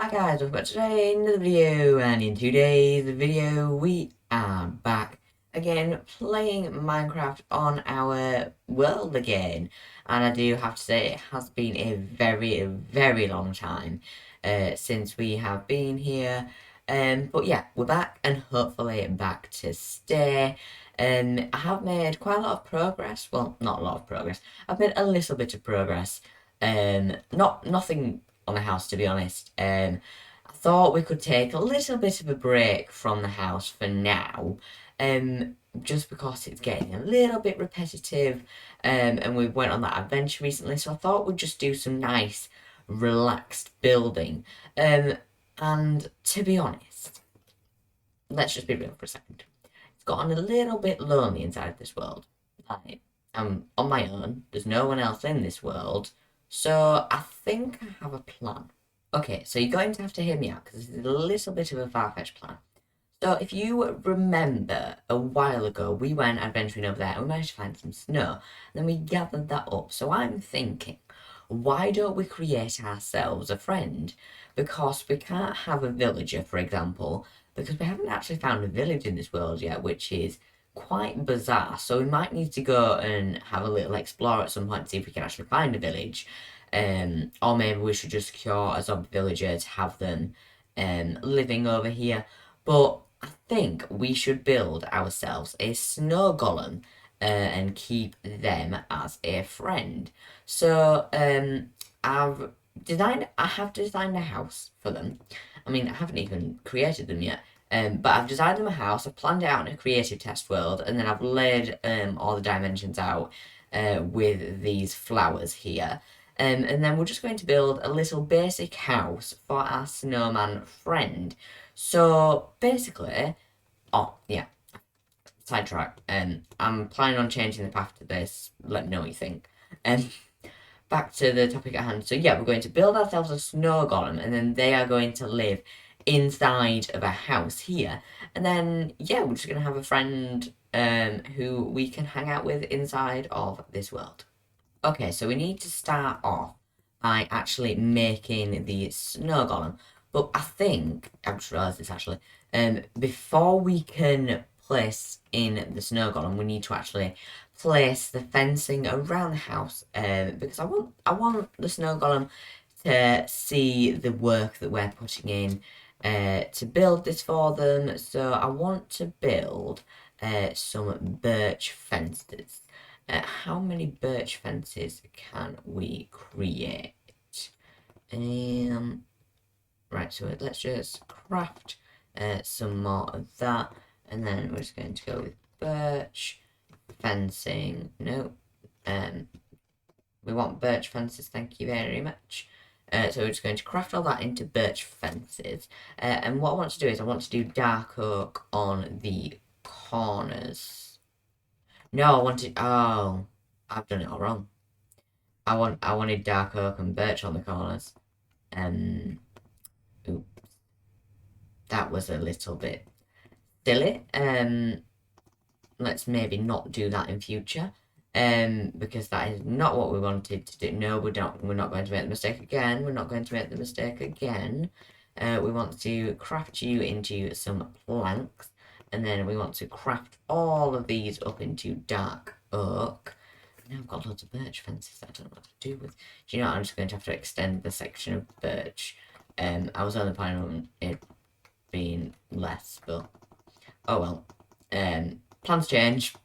Hi guys, welcome back to today another video, and in today's video we are back again playing Minecraft on our world again. And I do have to say it has been a very long time since we have been here. But yeah, we're back and hopefully back to stay. I have made quite a lot of progress. Well, not a lot of progress. I've made a little bit of progress. Nothing on the house, to be honest. I thought we could take a little bit of a break from the house for now, just because it's getting a little bit repetitive, and we went on that adventure recently, so I thought we'd just do some nice, relaxed building. And to be honest, let's just be real for a second. It's gotten a little bit lonely inside this world. I'm on my own, there's no one else in this world, so I think I have a plan. Okay, so you're going to have to hear me out because this is a little bit of a far-fetched plan. So if you remember a while ago, we went adventuring over there and we managed to find some snow. And then we gathered that up. So I'm thinking, why don't we create ourselves a friend? Because we can't have a villager, for example, because we haven't actually found a village in this world yet, which is quite bizarre. So we might need to go and have a little explore at some point to see if we can actually find a village. Or maybe we should just cure a zombie villager to have them living over here. But I think we should build ourselves a snow golem and keep them as a friend. So I have designed a house for them. I mean, I haven't even created them yet. But I've designed them a house, I've planned it out in a creative test world, and then I've laid all the dimensions out with these flowers here. And then we're just going to build a little basic house for our snowman friend. So basically, oh yeah, sidetrack. I'm planning on changing the path to this. Let me know what you think. Um, Back to the topic at hand. So yeah, we're going to build ourselves a snow golem, and then they are going to live inside of a house here. And then yeah, we're just gonna have a friend who we can hang out with inside of this world. Okay, so we need to start off by actually making the snow golem. But I think I've just realised this actually. Before we can place in the snow golem, we need to actually place the fencing around the house. Because I want the snow golem to see the work that we're putting in to build this for them. So I want to build some birch fences. How many birch fences can we create? Right, so let's just craft some more of that, and then we're just going to go with birch fencing. No, we want birch fences. Thank you very much. So we're just going to craft all that into birch fences. And what I want to do is I want to do dark oak on the corners. No, I wanted. Oh, I've done it all wrong. I wanted dark oak and birch on the corners. Ooh, that was a little bit silly. Let's maybe not do that in future. Because that is not what we wanted to do. No, we don't. We're not going to make the mistake again. We're not going to make the mistake again. We want to craft you into some planks, and then we want to craft all of these up into dark oak. Now I've got loads of birch fences that I don't know what to do with. Do you know what? I'm just going to have to extend the section of birch. I was only planning on it being less, but oh well. Plans change.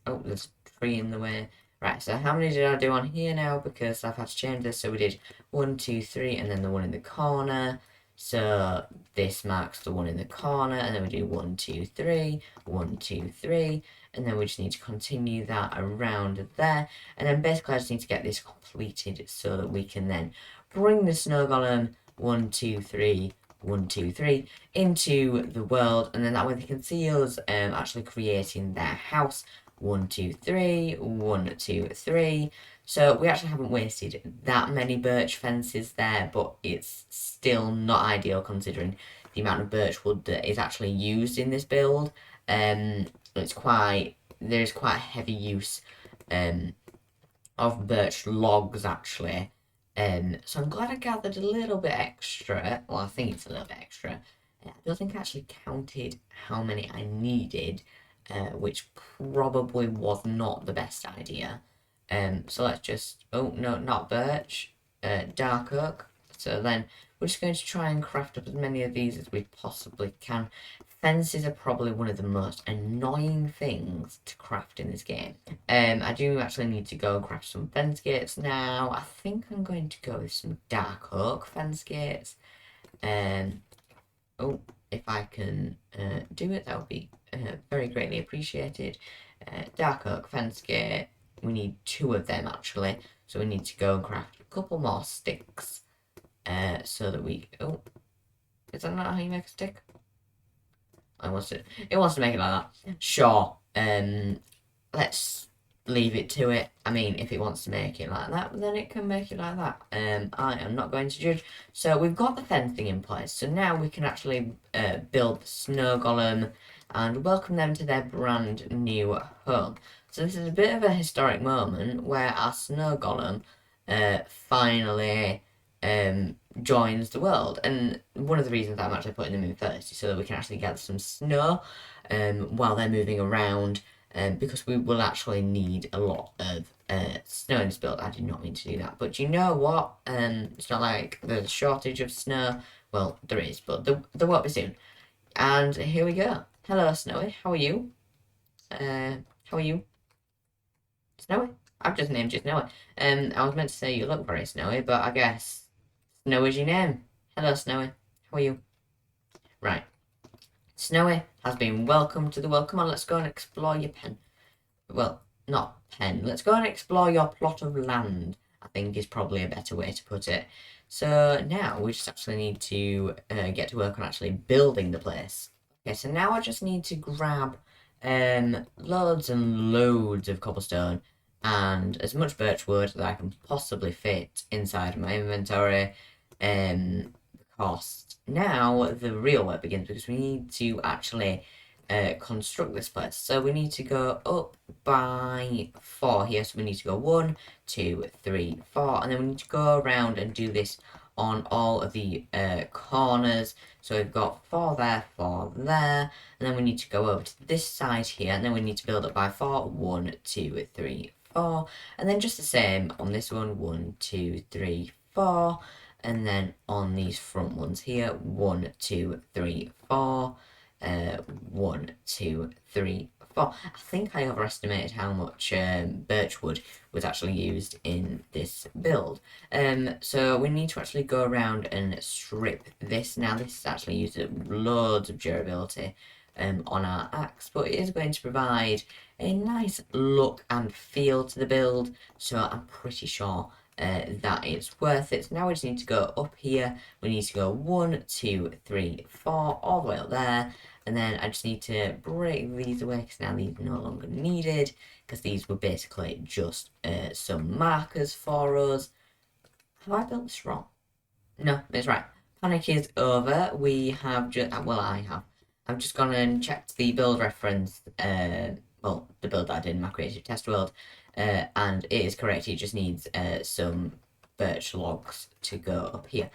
Oh, there's a tree in the way. Right, so how many did I do on here now? Because I've had to change this. So we did 1, 2, 3, and then the one in the corner. So this marks the one in the corner, and then we do 1, 2, 3, 1, 2, 3, and then we just need to continue that around there. And then basically I just need to get this completed so that we can then bring the snow golem 1, 2, 3, 1, 2, 3 into the world, and then that way they can see us actually creating their house. 1, 2, 3, 1, 2, 3. So we actually haven't wasted that many birch fences there, but it's still not ideal considering the amount of birch wood that is actually used in this build. There's quite a heavy use of birch logs actually So I'm glad I gathered a little bit extra. Well, I think it's a little bit extra. I don't think I actually counted how many I needed, which probably was not the best idea. So let's just, oh no, not birch, dark oak. So then we're just going to try and craft up as many of these as we possibly can. Fences are probably one of the most annoying things to craft in this game. I do actually need to go and craft some fence gates now. I think I'm going to go with some dark oak fence gates. Oh, if I can do it, that would be very greatly appreciated. Dark oak fence gate. We need 2 of them actually, so we need to go and craft a couple more sticks. So that we. Oh, is that not how you make a stick? It wants to make it like that. Sure. Let's leave it to it. I mean, if it wants to make it like that, then it can make it like that. I am not going to judge. So we've got the fencing in place. So now we can actually build the snow golem and welcome them to their brand new home. So this is a bit of a historic moment where our snow golem finally joins the world. And one of the reasons that I'm actually putting them in first is so that we can actually gather some snow while they're moving around. Because we will actually need a lot of snow in this build. I did not mean to do that. But you know what? It's not like there's a shortage of snow. Well, there is, but there won't be soon. And here we go. Hello, Snowy. How are you? How are you? Snowy? I've just named you Snowy. I was meant to say you look very snowy, but I guess Snowy's your name. Hello, Snowy. How are you? Right. Snowy has been welcomed to the world. Come on, let's go and explore your pen. Well, not pen. Let's go and explore your plot of land, I think is probably a better way to put it. So now we just actually need to get to work on actually building the place. Okay, so now I just need to grab loads and loads of cobblestone and as much birch wood that I can possibly fit inside my inventory. Because now the real work begins because we need to actually construct this place. So we need to go up by 4 here. So we need to go 1, 2, 3, 4, and then we need to go around and do this on all of the corners. So we've got 4 there, 4 there, and then we need to go over to this side here, and then we need to build up by 4, 1, 2, 3, 4, and then just the same on this one, 1, 2, 3, 4. And then on these front ones here, 1, 2, 3, 4, 1, 2, 3, 4. I think I overestimated how much birch wood was actually used in this build. So we need to actually go around and strip this. Now this is actually used loads of durability on our axe, but it is going to provide a nice look and feel to the build. So I'm pretty sure that it's worth it. So now we just need to go up here. We need to go 1, 2, 3, 4, all the way up there. And then I just need to break these away because now these are no longer needed. Because these were basically just some markers for us. Have I built this wrong? No, it's right. Panic is over. We have just, well, I have. I've just gone and checked the build reference. Well, the build that I did in my creative test world. And it is correct, it just needs some birch logs to go up here.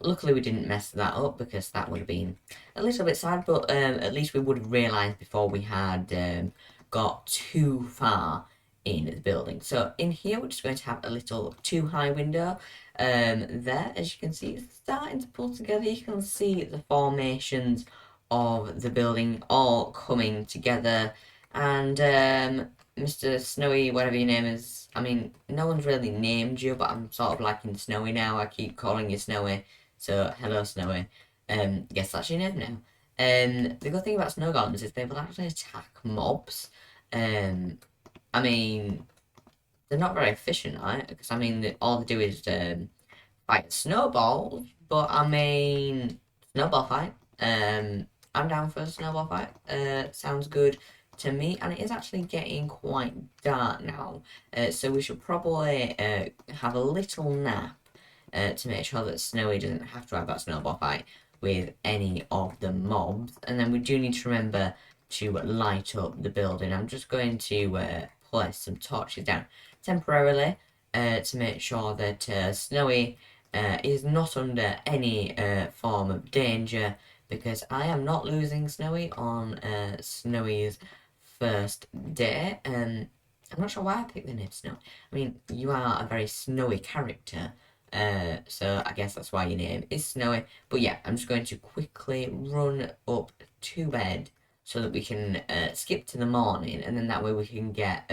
Luckily we didn't mess that up because that would have been a little bit sad, but at least we would have realised before we had got too far in the building. So in here we're just going to have a little too high window. There, as you can see, it's starting to pull together. You can see the formations of the building all coming together. And Mr. Snowy, whatever your name is. I mean, no one's really named you, but I'm sort of liking Snowy now. I keep calling you Snowy. So, hello, Snowy. Guess that's your name now. The good thing about snow golems is they will actually attack mobs. I mean, they're not very efficient, right? Because, I mean, all they do is fight snowballs. But, I mean, snowball fight. I'm down for a snowball fight. Sounds good to me, and it is actually getting quite dark now, so we should probably have a little nap to make sure that Snowy doesn't have to have that snowball fight with any of the mobs. And then we do need to remember to light up the building. I'm just going to place some torches down temporarily to make sure that Snowy is not under any form of danger, because I am not losing Snowy on Snowy's first day. I'm not sure why I picked the name Snowy. I mean, you are a very snowy character, so I guess that's why your name is Snowy. But yeah, I'm just going to quickly run up to bed so that we can skip to the morning, and then that way we can get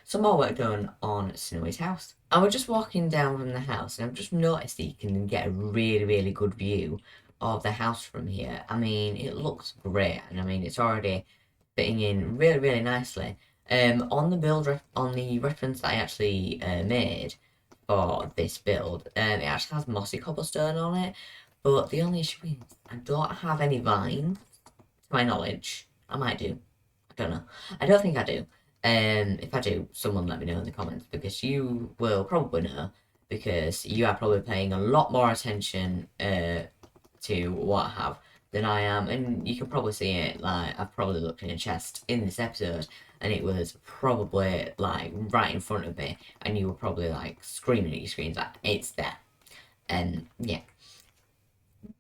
some more work done on Snowy's house. And we're just walking down from the house, and I've just noticed that you can get a really, really good view of the house from here. I mean, it looks great, and I mean, it's already fitting in really, really nicely. On the on the reference that I actually made for this build, it actually has mossy cobblestone on it, but the only issue is I don't have any vines, to my knowledge. I might do. I don't know. I don't think I do. If I do, someone let me know in the comments, because you will probably know, because you are probably paying a lot more attention to what I have than I am, and you can probably see it. Like, I've probably looked in a chest in this episode, and it was probably like right in front of me, and you were probably like screaming at your screens like it's there. And yeah,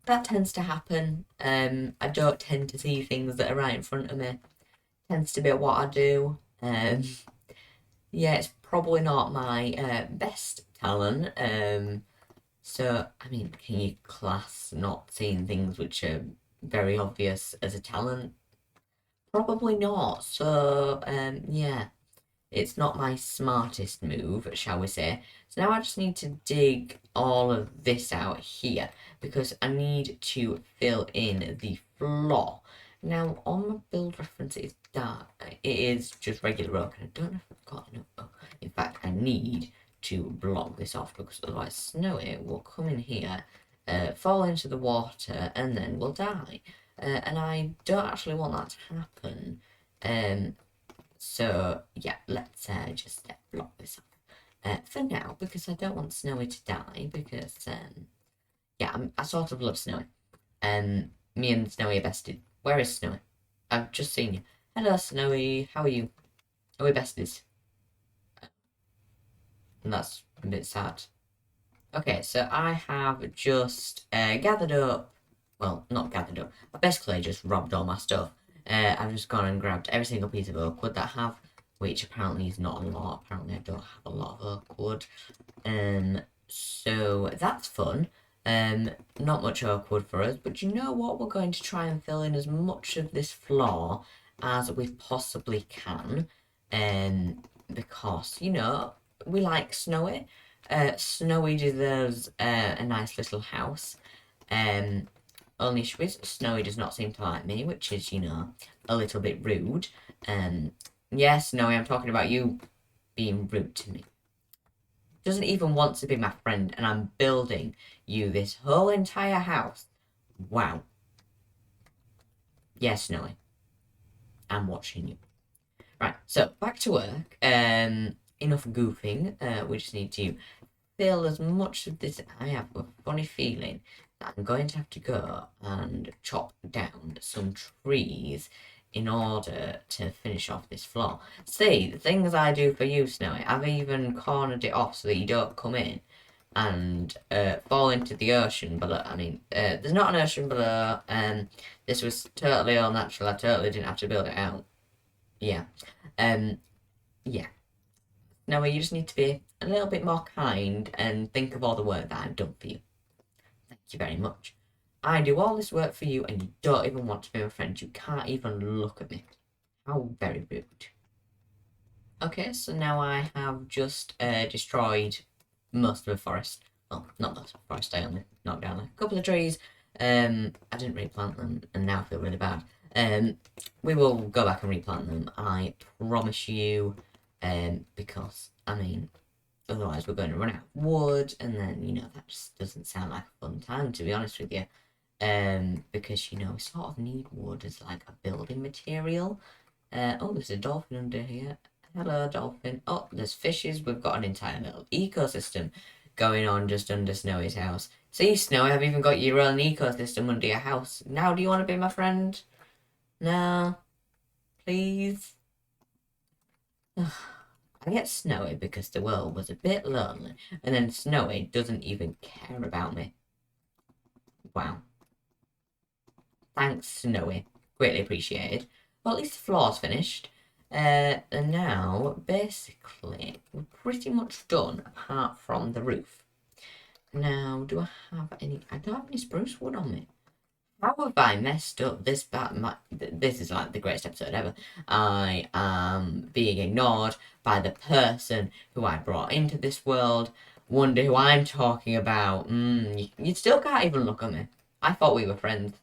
that tends to happen. I don't tend to see things that are right in front of me. Tends to be what I do. Yeah, it's probably not my best talent. So I mean, can you class not seeing things which are very obvious as a talent? Probably not. So yeah. It's not my smartest move, shall we say. So now I just need to dig all of this out here, because I need to fill in the floor. Now, on my build reference, it's dark. It is just regular oak, and I don't know if I've got enough oak. In fact, I need to block this off, because otherwise Snowy will come in here, fall into the water, and then we'll die. And I don't actually want that to happen. So yeah, let's just block this off for now, because I don't want Snowy to die, because yeah, I sort of love Snowy. Me and Snowy are bested. Where is Snowy? I've just seen you. Hello, Snowy. How are you? Are we besties? And that's a bit sad. Okay, so I have just gathered up. Well, not gathered up. I basically just robbed all my stuff. I've just gone and grabbed every single piece of oak wood that I have, which apparently is not a lot. Apparently I don't have a lot of oak wood. So that's fun. Not much oak wood for us, but you know what? We're going to try and fill in as much of this floor as we possibly can. Because, you know, we like Snowy. Snowy deserves a nice little house. Only issue is Snowy does not seem to like me, which is, you know, a little bit rude. Yes, Snowy, I'm talking about you being rude to me. Doesn't even want to be my friend, and I'm building you this whole entire house. Wow. Yes, Snowy. I'm watching you. Right, so back to work. Enough goofing. We just need to fill as much of this. I have a funny feeling that I'm going to have to go and chop down some trees in order to finish off this floor. See, the things I do for you, Snowy, I've even cornered it off so that you don't come in and fall into the ocean below. I mean, there's not an ocean below, and this was totally all natural. I totally didn't have to build it out. Yeah. Yeah. Now you just need to be a little bit more kind and think of all the work that I've done for you. Thank you very much. I do all this work for you, and you don't even want to be my friend. You can't even look at me. How very rude. Okay, so now I have just destroyed most of the forest. Well, not most of the forest, I only knocked down a couple of trees. I didn't replant them, and now I feel really bad. We will go back and replant them, I promise you, because, I mean, otherwise we're going to run out of wood, and then, you know, that just doesn't sound like a fun time, to be honest with you. Because, you know, we sort of need wood as, like, a building material. Oh, there's a dolphin under here. Hello, dolphin. Oh, there's fishes. We've got an entire little ecosystem going on just under Snowy's house. See, Snowy, I've even got your own ecosystem under your house. Now, do you want to be my friend? No? Please? I get Snowy because the world was a bit lonely, and then Snowy doesn't even care about me. Wow. Thanks, Snowy. Greatly appreciated. Well, at least the floor's finished. And now, basically, we're pretty much done, apart from the roof. Now, do I have any... I don't have any spruce wood on me. How have I messed up this bad? This is like the greatest episode ever. I am being ignored by the person who I brought into this world. Wonder who I'm talking about. You still can't even look at me. I thought we were friends.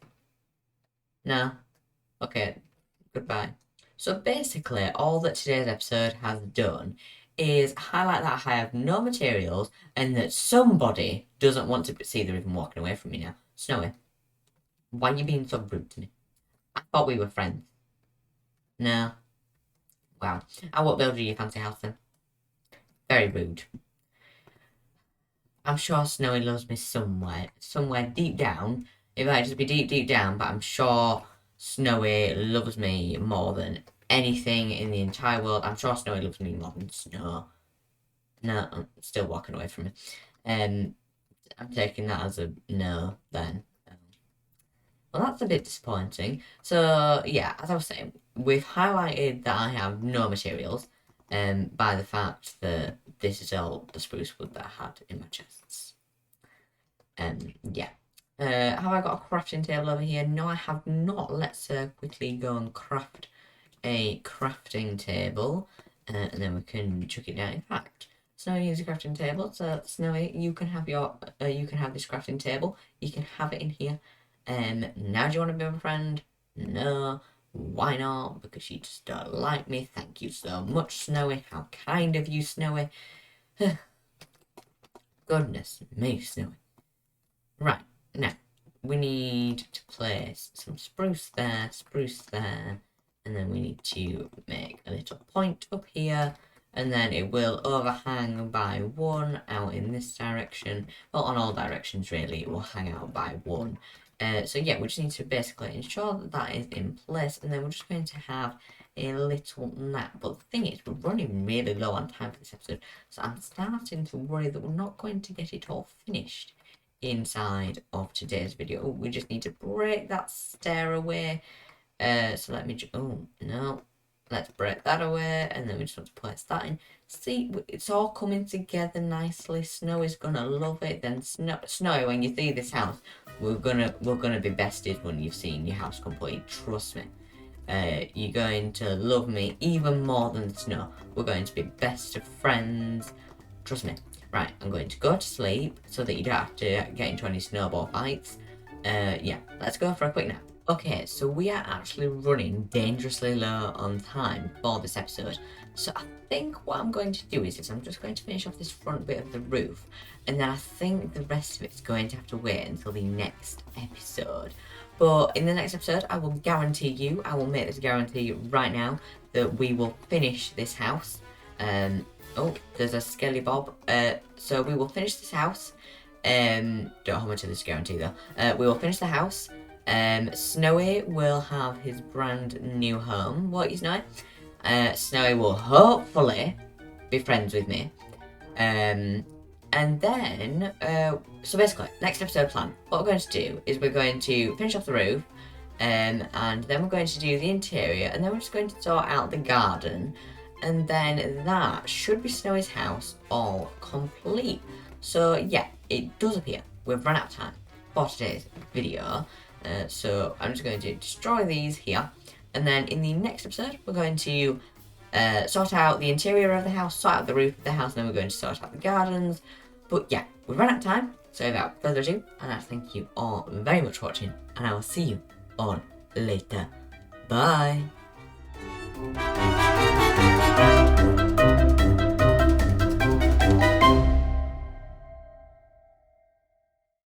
No. Okay. Goodbye. So basically, all that today's episode has done is highlight that I have no materials and that somebody doesn't want to see they're even walking away from me now. Snowy. Why are you being so rude to me? I thought we were friends. No. Wow. I won't build you your fancy house then. Very rude. I'm sure Snowy loves me somewhere. Somewhere deep down. It might just be deep down, but I'm sure Snowy loves me more than anything in the entire world. I'm sure Snowy loves me more than Snow. No, I'm still walking away from it. I'm taking that as a no then. Well, that's a bit disappointing. So, yeah, as I was saying, we've highlighted that I have no materials by the fact that this is all the spruce wood that I had in my chests. Yeah. Have I got a crafting table over here? No, I have not. Let's quickly go and craft a crafting table, and then we can chuck it down. In fact, Snowy needs a crafting table, so Snowy, you can have this crafting table. You can have it in here. Now do you want to be my friend? No. Why not? Because you just don't like me. Thank you so much, Snowy. How kind of you, Snowy. Goodness me, Snowy. Right, now, we need to place some spruce there, and then we need to make a little point up here, and then it will overhang by one out in this direction. Well, on all directions, really, it will hang out by one. So yeah, we just need to basically ensure that that is in place, and then we're just going to have a little nap. But the thing is, we're running really low on time for this episode, so I'm starting to worry that we're not going to get it all finished inside of today's video. Oh, we just need to break that stair away. So let me oh no, let's break that away, and then we just want to place that in. See, it's all coming together nicely. Snow is gonna love it. Then Snow, when you see this house, we're gonna be besties when you've seen your house complete. Trust me. You're going to love me even more than Snow. We're going to be best of friends. Trust me. Right, I'm going to go to sleep so that you don't have to get into any snowball fights. Yeah, let's go for a quick nap. Okay, so we are actually running dangerously low on time for this episode. So I think what I'm going to do is I'm just going to finish off this front bit of the roof, and then I think the rest of it's going to have to wait until the next episode. But in the next episode, I will guarantee you, I will make this guarantee right now, that we will finish this house. Oh, there's a Skelly Bob. So we will finish this house. Don't hold me to this guarantee though. We will finish the house. Snowy will have his brand new home. What is Snowy? Snowy will hopefully be friends with me. And then, so basically, next episode plan. What we're going to do is we're going to finish off the roof. And then we're going to do the interior. And then we're just going to sort out the garden. And then that should be Snowy's house all complete. So yeah, it does appear we've run out of time for today's video. So I'm just going to destroy these here. And then in the next episode, we're going to sort out the interior of the house, sort out the roof of the house, and then we're going to sort out the gardens. But yeah, we've run out of time. So without further ado, I'd like to thank you all very much for watching. And I will see you all later. Bye.